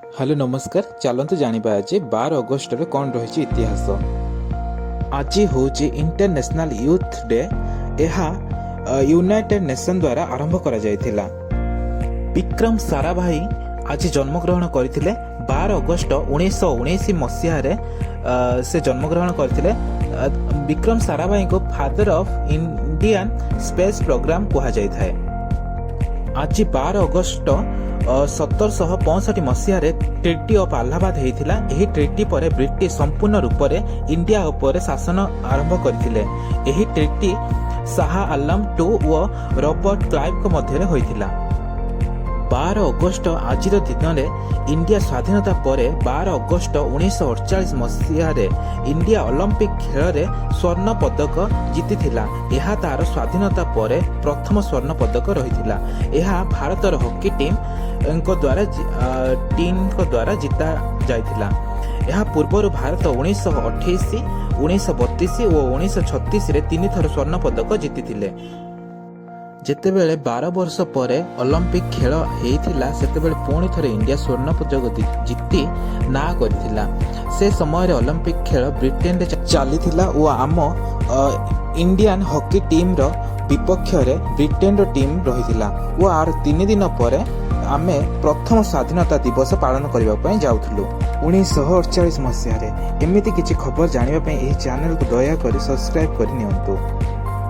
Hello नमस्कार चलतु जानिबा आज 12 अगस्त रे कौन रही इतिहास। आज हूँ इंटरनेशनल यूथ डे। यह यूनाइटेड नेशन द्वारा आरंभ करा जायथिला। विक्रम साराभाई आज जन्मग्रहण करथिले 12 अगस्त 1919 मसीह रे से जन्मग्रहण करथिले। विक्रम साराभाई को father of Indian space programme कहा जाय थाए। आज 12 अगस्त 1765 मसीह ट्रिटी ऑफ अलाहाबाद होता। यह ट्रिटी पर ब्रिटिश संपूर्ण रूप से इंडिया उपर शासन आरंभ करथिले। यही ट्रिटी शाह आलम टू और रॉबर्ट क्लाइव को मध्य होइथिला। 12 अगस्त आज दिन में इंडिया स्वाधीनता पर 12 अगस्त 1948 मसीह इंडिया ओलंपिक खेल में स्वर्ण पदक जीतिथिला। यह तार स्वाधीनता पर प्रथम स्वर्ण पदक रही। यह भारतर हॉकी टीम द्वारा जीता जाइथिला। यह पूर्व भारत 1928, 1932 और 1936 रे 3 थर स्वर्ण पदक जीतिथिले। जेतेबेले 12 वर्ष पर ओलंपिक खेल होइथिला सेतेबेले पुणी थरे इंडिया स्वर्ण पदक जीति ना करथिला। से समय ओलंपिक खेल ब्रिटेन रे चलीथिला और आम इंडियन हॉकी टीम रो विपक्ष रे ब्रिटेन रो टीम रहिथिला। और आर 3 दिन पर आमे प्रथम स्वाधीनता दिवस पालन करबा पई जाउथुलु 1948 मसीह रे। एमिति किछि खबर जानिबा पई एही चैनल को दया करी सब्सक्राइब करि नियंतु।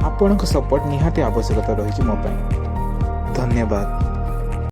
आपनको सपोर्ट निहाती आवश्यकता रही मो। धन्यवाद।